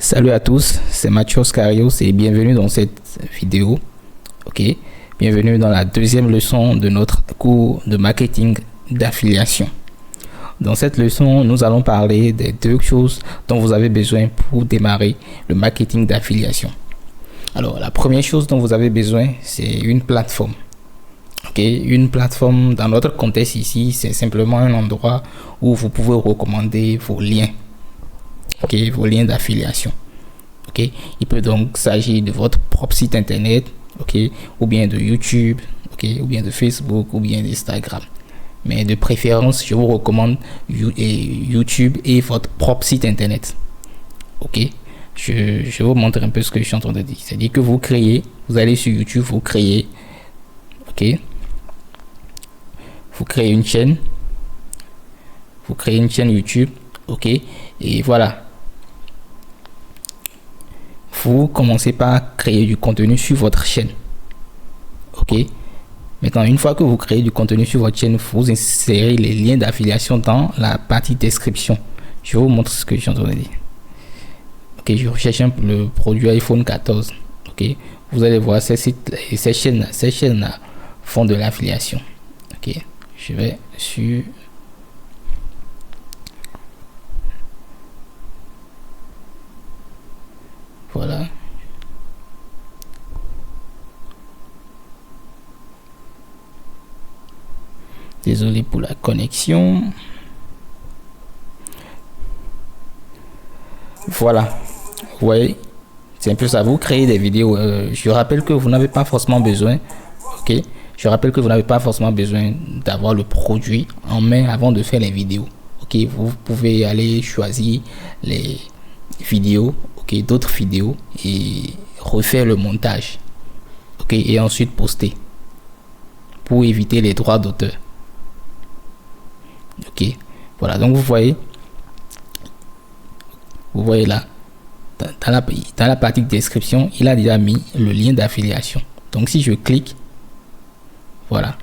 Salut à tous, c'est Mathieu Oscarios et bienvenue dans cette vidéo. Ok, bienvenue dans la deuxième leçon de notre cours de marketing d'affiliation. Dans cette leçon, nous allons parler des deux choses dont vous avez besoin pour démarrer le marketing d'affiliation. Alors, la première chose dont vous avez besoin, c'est une plateforme. Ok, une plateforme dans notre contexte ici, c'est simplement un endroit où vous pouvez recommander vos liens. Ok, vos liens d'affiliation. Ok, il peut donc s'agir de votre propre site internet, ok, ou bien de YouTube, ok, ou bien de Facebook, ou bien d'Instagram. Mais de préférence, je vous recommande YouTube et votre propre site internet. Ok, je vous montre un peu ce que je suis en train de dire. C'est-à-dire que vous créez, vous allez sur YouTube, vous créez, ok, vous créez une chaîne, YouTube, ok, et voilà. Vous commencez par créer du contenu sur votre chaîne. Ok. Maintenant, une fois que vous créez du contenu sur votre chaîne, vous insérez les liens d'affiliation dans la partie description. Je vous montre ce que je suis en train de dire. Ok, je recherche le produit iPhone 14. Ok, vous allez voir ces sites et ces chaînes-là font de l'affiliation. Ok, je vais sur voilà. Désolé pour la connexion. Voilà. Vous voyez, c'est un peu ça. Vous créez des vidéos. Je rappelle que vous n'avez pas forcément besoin. Ok. Je rappelle que vous n'avez pas forcément besoin d'avoir le produit en main avant de faire les vidéos. Ok. Vous pouvez aller choisir les vidéos. Ok. D'autres vidéos et refaire le montage. Ok. Et ensuite poster pour éviter les droits d'auteur. Ok, voilà, donc vous voyez là dans la partie description, il a déjà mis le lien d'affiliation. Donc si je clique, voilà,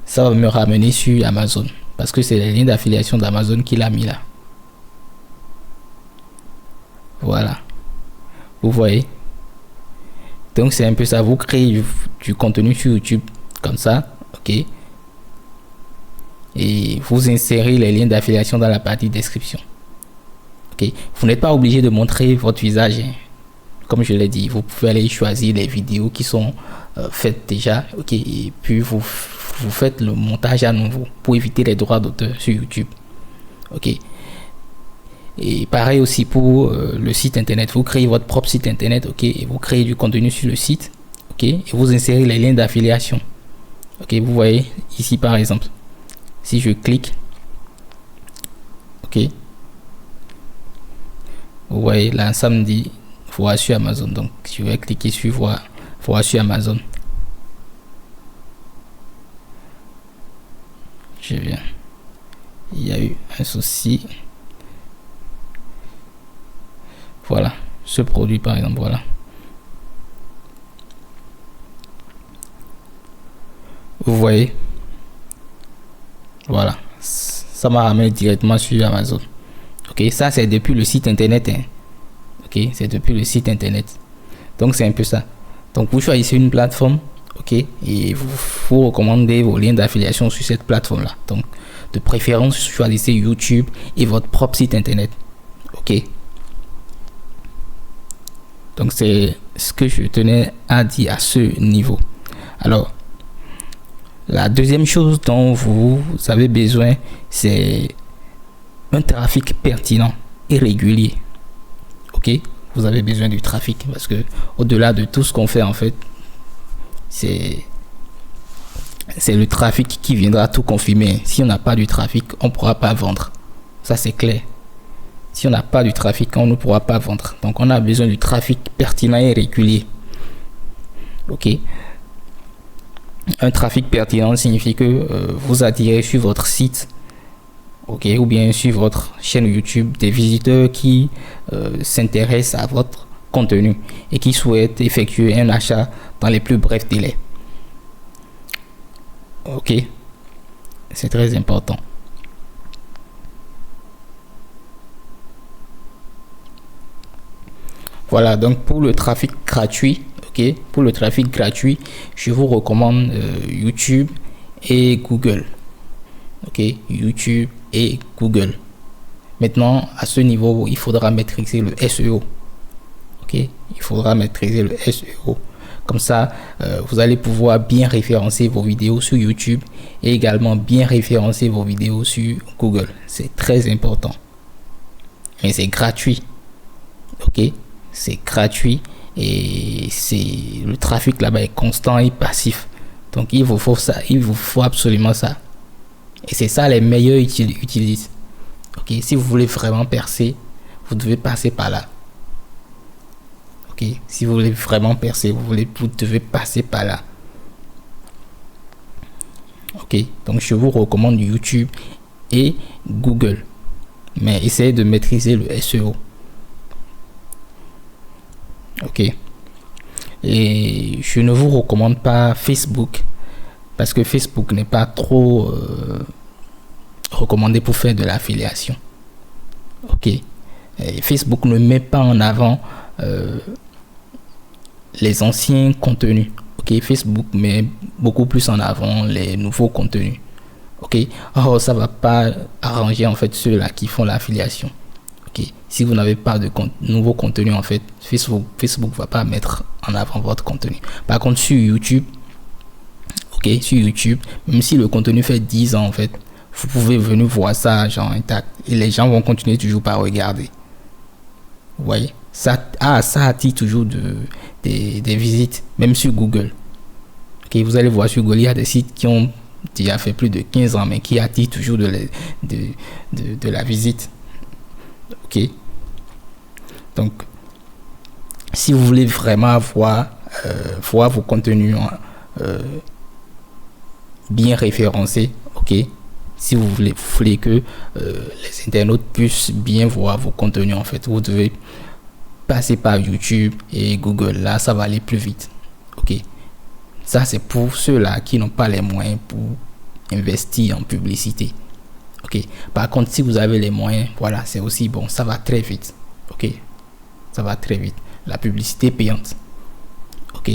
ça va me ramener sur Amazon parce que c'est le lien d'affiliation d'Amazon qu'il a mis là. Voilà, vous voyez, donc c'est un peu ça. Vous créez du contenu sur YouTube comme ça. Ok, et vous insérez les liens d'affiliation dans la partie description. Ok, vous n'êtes pas obligé de montrer votre visage, hein. Comme je l'ai dit, vous pouvez aller choisir les vidéos qui sont faites déjà. Ok, et puis vous faites le montage à nouveau pour éviter les droits d'auteur sur YouTube. Ok, et pareil aussi pour le site internet. Vous créez votre propre site internet. Ok, et vous créez du contenu sur le site. Ok, et vous insérez les liens d'affiliation. Ok, vous voyez ici par exemple, si je clique, ok, vous voyez là ça me dit voir sur Amazon. Donc je vais cliquer sur voir sur Amazon. Je viens, il y a eu un souci. Voilà, ce produit par exemple, voilà. Vous voyez, voilà, ça m'a ramené directement sur Amazon. Ok, ça c'est depuis le site internet, hein. Ok, c'est depuis le site internet. Donc c'est un peu ça. Donc vous choisissez une plateforme, ok, et vous recommandez vos liens d'affiliation sur cette plateforme là. Donc de préférence choisissez YouTube et votre propre site internet. Ok, donc c'est ce que je tenais à dire à ce niveau. Alors la deuxième chose dont vous avez besoin, c'est un trafic pertinent et régulier. Ok, vous avez besoin du trafic parce que au-delà de tout ce qu'on fait en fait, c'est le trafic qui viendra tout confirmer. Si on n'a pas du trafic, on ne pourra pas vendre. Ça c'est clair. Si on n'a pas du trafic, on ne pourra pas vendre. Donc on a besoin du trafic pertinent et régulier. Ok. Un trafic pertinent signifie que vous attirez sur votre site, ok, ou bien sur votre chaîne YouTube des visiteurs qui s'intéressent à votre contenu et qui souhaitent effectuer un achat dans les plus brefs délais. Ok, c'est très important. Voilà, donc pour le trafic gratuit, ok, pour le trafic gratuit, je vous recommande YouTube et Google. Ok, YouTube et Google. Maintenant, à ce niveau, il faudra maîtriser le SEO. Ok, il faudra maîtriser le SEO. Comme ça, vous allez pouvoir bien référencer vos vidéos sur YouTube et également bien référencer vos vidéos sur Google. C'est très important. Mais c'est gratuit. Ok, c'est gratuit et le trafic là-bas est constant et passif. Donc il vous faut ça, il vous faut absolument ça. Et c'est ça les meilleurs utilisent. Ok, si vous voulez vraiment percer, vous devez passer par là. Ok, si vous voulez vraiment percer, vous devez passer par là. Ok, donc je vous recommande YouTube et Google. Mais essayez de maîtriser le SEO. Ok. Et je ne vous recommande pas Facebook parce que Facebook n'est pas trop recommandé pour faire de l'affiliation. Ok. Et Facebook ne met pas en avant les anciens contenus. Ok. Facebook met beaucoup plus en avant les nouveaux contenus. Ok. Oh, ça va pas arranger en fait ceux-là qui font l'affiliation. Ok. Si vous n'avez pas de nouveau contenu, en fait, Facebook va pas mettre en avant votre contenu. Par contre, sur YouTube, ok, sur YouTube, même si le contenu fait 10 ans, en fait, vous pouvez venir voir ça, genre, intact. Et les gens vont continuer toujours par regarder. Vous voyez? Ça attire toujours des visites, même sur Google. Ok, vous allez voir sur Google, il y a des sites qui ont déjà fait plus de 15 ans, mais qui attirent toujours de la visite. Ok, donc si vous voulez vraiment voir vos contenus bien référencés, ok, si vous voulez que les internautes puissent bien voir vos contenus, en fait, vous devez passer par YouTube et Google. Là, ça va aller plus vite. Ok, ça c'est pour ceux-là qui n'ont pas les moyens pour investir en publicité. Ok, par contre, si vous avez les moyens, voilà, c'est aussi bon, ça va très vite. Ok, ça va très vite. La publicité payante. Ok,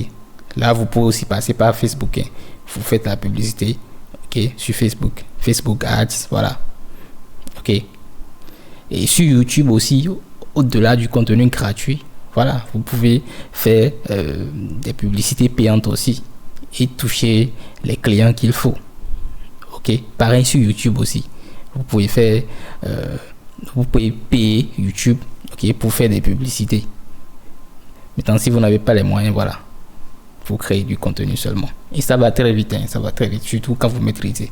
là vous pouvez aussi passer par Facebook. Hein. Vous faites la publicité, ok, sur Facebook Ads, voilà. Ok, et sur YouTube aussi, au-delà du contenu gratuit, voilà, vous pouvez faire des publicités payantes aussi et toucher les clients qu'il faut. Ok, pareil sur YouTube aussi. Vous pouvez payer YouTube, ok, pour faire des publicités. Maintenant, si vous n'avez pas les moyens, voilà, vous créez du contenu seulement. Et ça va très vite, hein, ça va très vite, surtout quand vous maîtrisez.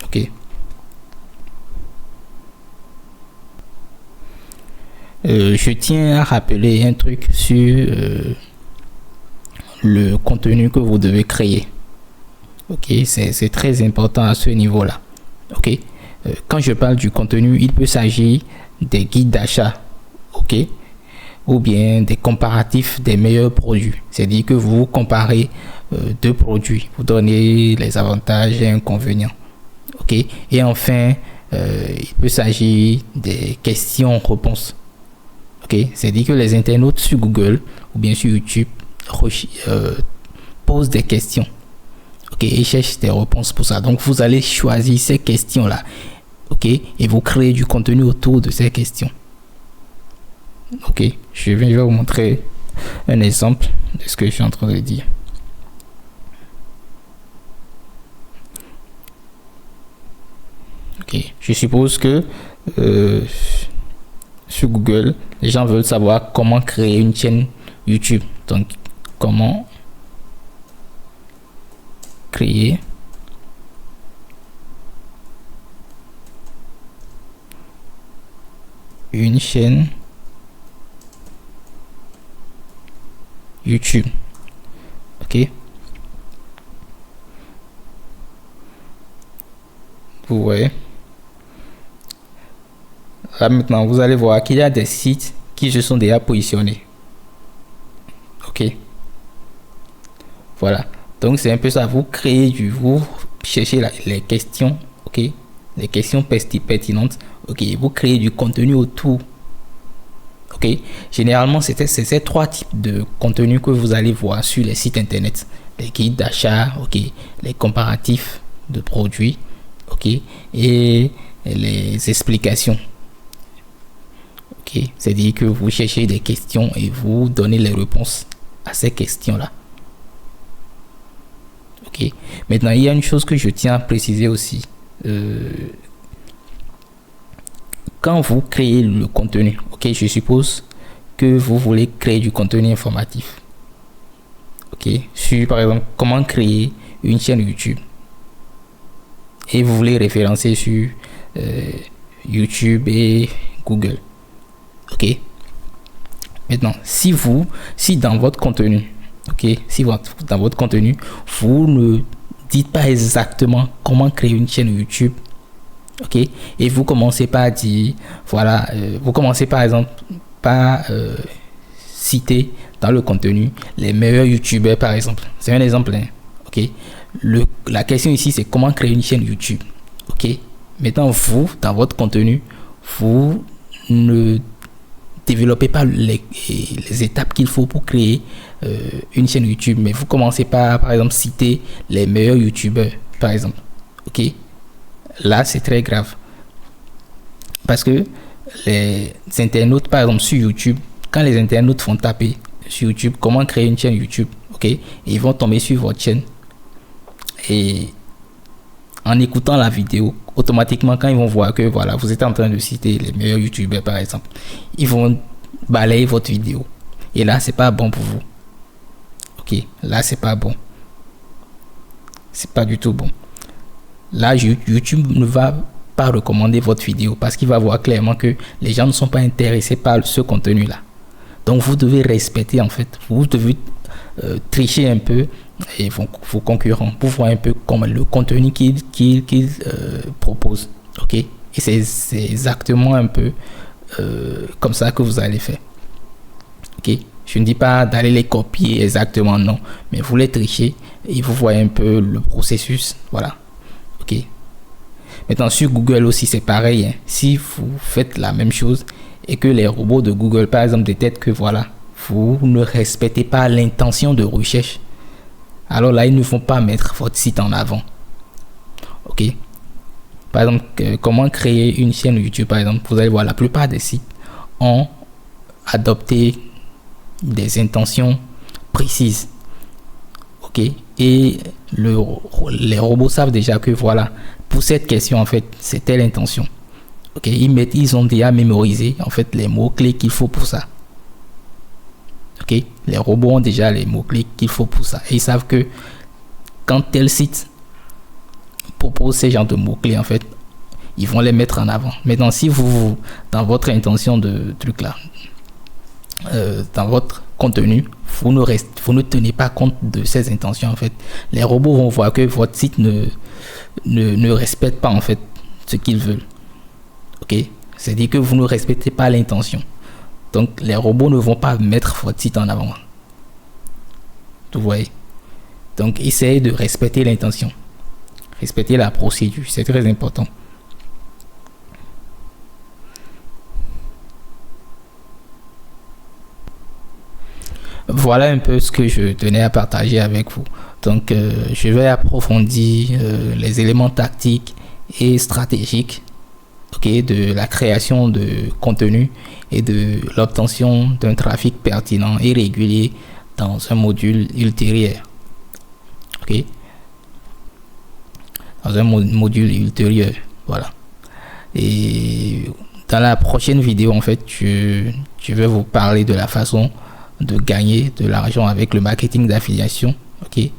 Ok. Je tiens à rappeler un truc sur le contenu que vous devez créer. Ok, c'est très important à ce niveau-là. Ok, quand je parle du contenu, il peut s'agir des guides d'achat, ok, ou bien des comparatifs des meilleurs produits. C'est-à-dire que vous comparez deux produits, vous donnez les avantages et inconvénients. Ok, et enfin, il peut s'agir des questions-réponses. Ok, c'est-à-dire que les internautes sur Google ou bien sur YouTube posent des questions. Ok, et cherche des réponses pour ça. Donc, vous allez choisir ces questions-là. Ok, et vous créez du contenu autour de ces questions. Ok, je vais vous montrer un exemple de ce que je suis en train de dire. Ok, je suppose que sur Google, les gens veulent savoir comment créer une chaîne YouTube. Donc, comment créer une chaîne YouTube. Ok, vous voyez là maintenant, vous allez voir qu'il y a des sites qui se sont déjà positionnés. Ok, voilà. Donc c'est un peu ça, vous créez vous cherchez les questions, ok, les questions pertinentes, ok, vous créez du contenu autour, Ok, généralement, c'est ces trois types de contenus que vous allez voir sur les sites internet: les guides d'achat, ok, les comparatifs de produits, ok, et les explications. Ok, c'est-à-dire que vous cherchez des questions et vous donnez les réponses à ces questions-là. Ok, maintenant, il y a une chose que je tiens à préciser aussi. Quand vous créez le contenu, ok, je suppose que vous voulez créer du contenu informatif. Ok, sur par exemple comment créer une chaîne YouTube et vous voulez référencer sur YouTube et Google. Ok, maintenant si dans votre contenu, ok, si dans votre contenu vous ne dites pas exactement comment créer une chaîne YouTube, ok, et vous commencez par dire voilà, vous commencez par exemple par citer dans le contenu les meilleurs youtubeurs par exemple, c'est un exemple, hein, ok. La question ici c'est comment créer une chaîne YouTube, ok. Maintenant vous dans votre contenu vous ne développez pas les étapes qu'il faut pour créer une chaîne YouTube, mais vous commencez par exemple citer les meilleurs youtubeurs par exemple, ok. Là c'est très grave parce que les internautes par exemple sur YouTube, quand les internautes font taper sur YouTube comment créer une chaîne YouTube, ok, et ils vont tomber sur votre chaîne et en écoutant la vidéo, automatiquement quand ils vont voir que voilà vous êtes en train de citer les meilleurs youtubeurs par exemple, ils vont balayer votre vidéo et là c'est pas bon pour vous, ok. Là c'est pas bon, c'est pas du tout bon. Là YouTube ne va pas recommander votre vidéo parce qu'il va voir clairement que les gens ne sont pas intéressés par ce contenu là. Donc vous devez respecter, en fait, vous devez tricher un peu et vos concurrents pour voir un peu comme le contenu qu'ils proposent, ok. Et c'est exactement un peu comme ça que vous allez faire, ok. Je ne dis pas d'aller les copier exactement, non, mais vous les trichez et vous voyez un peu le processus, voilà, ok. Maintenant sur Google aussi c'est pareil, hein. Si vous faites la même chose et que les robots de Google par exemple détectent que voilà vous ne respectez pas l'intention de recherche, alors là ils ne vont pas mettre votre site en avant, ok. Par exemple comment créer une chaîne YouTube par exemple, vous allez voir la plupart des sites ont adopté des intentions précises, ok, et les robots savent déjà que voilà pour cette question en fait c'est telle intention, ok. Ils ont déjà mémorisé en fait les mots clés qu'il faut pour ça, ok. Les robots ont déjà les mots clés qu'il faut pour ça et ils savent que quand tel site propose ces genres de mots clés en fait ils vont les mettre en avant. Maintenant si vous dans votre intention de truc là, dans votre contenu vous ne tenez pas compte de ces intentions en fait, les robots vont voir que votre site ne respecte pas en fait ce qu'ils veulent, ok. C'est dire que vous ne respectez pas l'intention, donc les robots ne vont pas mettre votre site en avant, vous voyez. Donc essayez de respecter l'intention, respecter la procédure, c'est très important. Voilà un peu ce que je tenais à partager avec vous. Donc je vais approfondir les éléments tactiques et stratégiques, ok, de la création de contenu et de l'obtention d'un trafic pertinent et régulier dans un module ultérieur, ok, dans un module ultérieur, voilà. Et dans la prochaine vidéo en fait je vais vous parler de la façon de gagner de l'argent avec le marketing d'affiliation, ok,